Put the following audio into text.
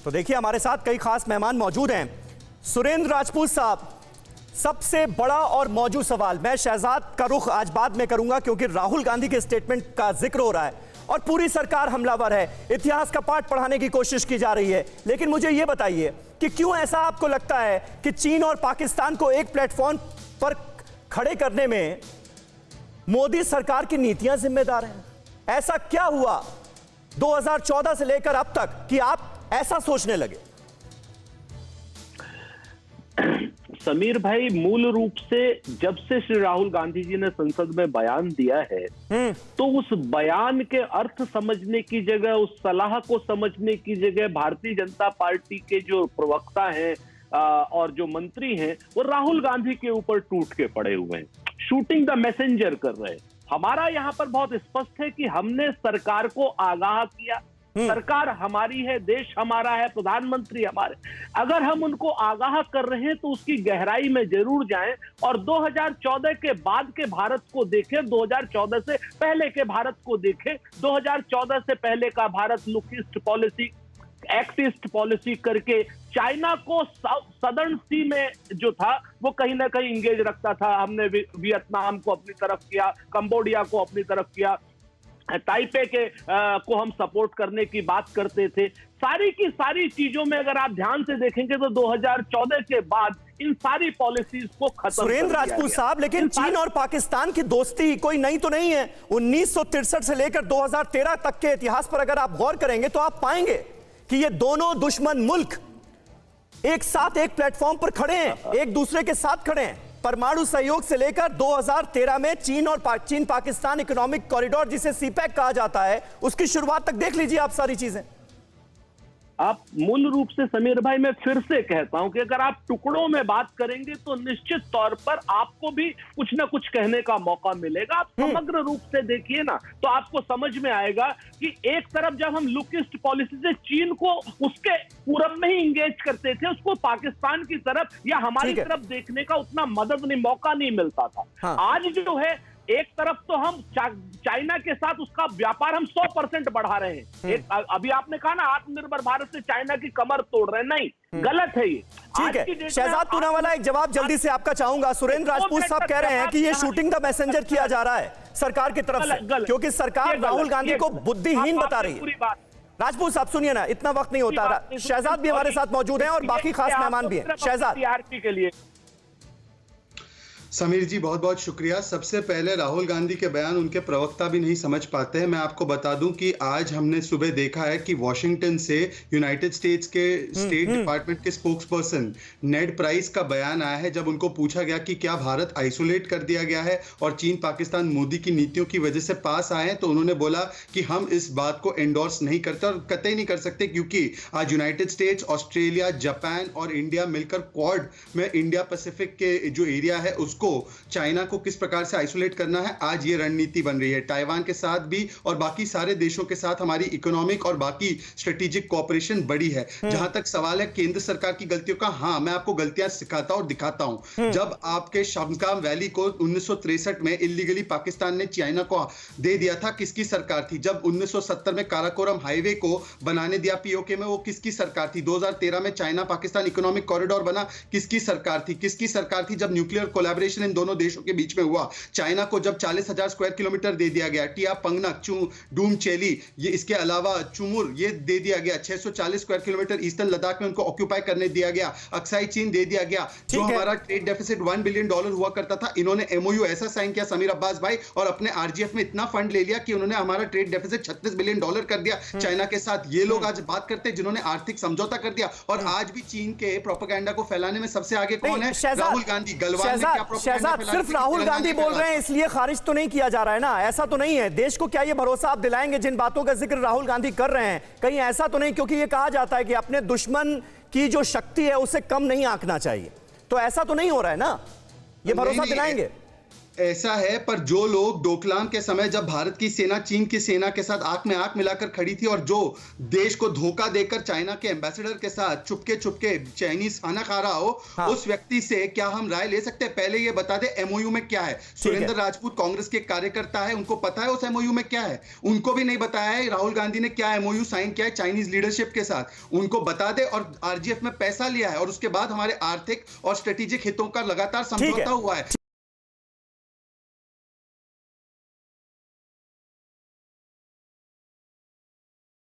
तो देखिए हमारे साथ कई खास मेहमान मौजूद हैं। सुरेंद्र राजपूत साहब, सबसे बड़ा और मौजूद सवाल मैं शहजाद का रुख आज बाद में करूंगा क्योंकि राहुल गांधी के स्टेटमेंट का जिक्र हो रहा है और पूरी सरकार हमलावर है, इतिहास का पाठ पढ़ाने की कोशिश की जा रही है। लेकिन मुझे यह बताइए कि क्यों ऐसा आपको लगता है कि चीन और पाकिस्तान को एक प्लेटफॉर्म पर खड़े करने में मोदी सरकार की नीतियां जिम्मेदार हैं? ऐसा क्या हुआ 2014 से लेकर अब तक कि आप ऐसा सोचने लगे? समीर भाई, मूल रूप से जब से श्री राहुल गांधी जी ने संसद में बयान दिया है तो उस बयान के अर्थ समझने की जगह, उस सलाह को समझने की जगह भारतीय जनता पार्टी के जो प्रवक्ता हैं और जो मंत्री हैं वो राहुल गांधी के ऊपर टूट के पड़े हुए हैं, शूटिंग द मैसेंजर कर रहे हैं। हमारा यहां पर बहुत स्पष्ट है कि हमने सरकार को आगाह किया, सरकार हमारी है, देश हमारा है, प्रधानमंत्री हमारे। अगर हम उनको आगाह कर रहे हैं तो उसकी गहराई में जरूर जाएं और 2014 के बाद के भारत को देखें, 2014 से पहले के भारत को देखें। 2014 से पहले का Bharat look east policy, act east policy करके चाइना को सदर्न सी में जो था वो कहीं ना कहीं इंगेज रखता था। हमने वियतनाम को अपनी तरफ किया, कंबोडिया को अपनी तरफ किया, ताइपे के को हम सपोर्ट करने की बात करते थे। सारी की सारी चीजों में अगर आप ध्यान से देखेंगे तो 2014 के बाद इन सारी पॉलिसीज को खत्म। सुरेंद्र राजपूत साहब, लेकिन चीन और पाकिस्तान की दोस्ती कोई नई तो नहीं है। 1963 से लेकर 2013 तक के इतिहास पर अगर आप गौर करेंगे तो आप पाएंगे कि ये दोनों दुश्मन मुल्क एक साथ एक प्लेटफॉर्म पर खड़े हैं, एक दूसरे के साथ खड़े हैं। परमाणु सहयोग से लेकर 2013 में चीन पाकिस्तान इकोनॉमिक कॉरिडोर जिसे सीपैक कहा जाता है, उसकी शुरुआत तक देख लीजिए आप सारी चीजें। आप मूल रूप से समीर भाई, मैं फिर से कहता हूं कि अगर आप टुकड़ों में बात करेंगे तो निश्चित तौर पर आपको भी कुछ ना कुछ कहने का मौका मिलेगा। आप समग्र रूप से देखिए ना तो आपको समझ में आएगा कि एक तरफ जब हम लुक ईस्ट पॉलिसी से चीन को उसके पूरब में ही इंगेज करते थे, उसको पाकिस्तान की तरफ या हमारी तरफ देखने का उतना मदद नहीं, मौका नहीं मिलता था। हाँ। आज जो है एक तरफ तो हम चाइना के साथ उसका व्यापार हम 100% बढ़ा रहे हैं। अभी आपने कहा ना आत्मनिर्भर भारत से चाइना की कमर तोड़ रहे हैं, नहीं, गलत है ये। ठीक है, शहजाद पूनावाला एक जवाब जल्दी से आपका चाहूंगा। सुरेंद्र राजपूत साहब कह रहे हैं कि ये शूटिंग द मैसेंजर किया जा रहा है सरकार की तरफ से क्योंकि सरकार राहुल गांधी को बुद्धिहीन बता रही है। राजपूत साहब सुनिए ना, इतना वक्त नहीं होता। शहजाद भी हमारे साथ मौजूद हैं और बाकी खास मेहमान भी हैं। शहजाद के लिए समीर जी बहुत बहुत शुक्रिया। सबसे पहले राहुल गांधी के बयान उनके प्रवक्ता भी नहीं समझ पाते हैं। मैं आपको बता दूं कि आज हमने सुबह देखा है कि वॉशिंगटन से यूनाइटेड स्टेट्स के स्टेट डिपार्टमेंट के स्पोक्स पर्सन नेड प्राइस का बयान आया है जब उनको पूछा गया कि क्या भारत आइसोलेट कर दिया गया है और चीन पाकिस्तान मोदी की नीतियों की वजह से पास आए हैं, तो उन्होंने बोला कि हम इस बात को एंडोर्स नहीं करते और कतई नहीं कर सकते क्योंकि आज यूनाइटेड स्टेट्स, ऑस्ट्रेलिया, जापान और इंडिया मिलकर क्वाड में इंडिया पैसिफिक के जो एरिया है उसको चाइना को किस प्रकार से आइसोलेट करना है, आज ये रणनीति बन रही है। ताइवान के साथ भी और बाकी सारे देशों के साथ हमारी इकोनॉमिक और बाकी स्ट्रेटेजिक कोऑपरेशन बढ़ी है। जहां तक सवाल है केंद्र सरकार की गलतियों का, हाँ मैं आपको गलतियां सिखाता और दिखाता हूं। जब आपके शमगाम वैली को 1963 में इलीगली पाकिस्तान ने चाइना को दे दिया था, किसकी सरकार थी? जब 1970 में काराकोरम हाईवे को बनाने दिया पीओके में, वो किसकी सरकार थी? 2013 में चाइना पाकिस्तान इकोनॉमिक कॉरिडोर बना, किसकी सरकार थी? किसकी सरकार थी जब न्यूक्लियर कोलैबोरेशन इन दोनों देशों के बीच में हुआ? चाइना को जब 40,000 स्क्वायर किलोमीटर दे दिया गया, टिया पंगनक, डूम चेली, ये इसके अलावा चुमुर ये दे दिया गया, 640 स्क्वायर किलोमीटर ईस्टर्न लद्दाख में उनको ऑक्यूपाई करने दिया गया, अक्साई चीन दे दिया गया। जो हमारा ट्रेड डेफिसिट $1 बिलियन हुआ करता था, इन्होंने एमओयू ऐसा साइन किया समीर अब्बास भाई और अपने आरजीएफ में इतना फंड ले लिया कि उन्होंने हमारा ट्रेड डेफिसिट $36 बिलियन कर दिया चाइना के साथ। ये लोग आज बात करते हैं जिन्होंने आर्थिक समझौता कर दिया और आज भी चीन के प्रोपेगेंडा को फैलाने में सबसे आगे कौन है? राहुल गांधी। गलवान ने क्या प्रोपेगेंडा? सिर्फ राहुल गांधी बोल रहे हैं इसलिए खारिज तो नहीं किया जा रहा है ना, ऐसा तो नहीं है। देश को क्या ये भरोसा आप दिलाएंगे जिन बातों का जिक्र राहुल गांधी कर रहे हैं, कहीं ऐसा तो नहीं? क्योंकि ये कहा जाता है कि अपने दुश्मन की जो शक्ति है उसे कम नहीं आंकना चाहिए, तो ऐसा तो नहीं हो रहा है ना? ये भरोसा दिलाएंगे? ऐसा है, पर जो लोग डोकलाम के समय जब भारत की सेना चीन की सेना के साथ आंख में आंख मिलाकर खड़ी थी और जो देश को धोखा देकर चाइना के एम्बेसडर के साथ चुपके चुपके चाइनीज खाना खा रहा हो, हाँ। उस व्यक्ति से क्या हम राय ले सकते हैं? पहले ये बता दे एमओयू में क्या है। सुरेंद्र राजपूत कांग्रेस के कार्यकर्ता है, उनको पता है उस एमओयू में क्या है? उनको भी नहीं बताया है राहुल गांधी ने क्या एमओयू साइन किया है चाइनीज लीडरशिप के साथ, उनको बता दे। और आरजीएफ में पैसा लिया है और उसके बाद हमारे आर्थिक और स्ट्रेटेजिक हितों का लगातार समझौता हुआ है।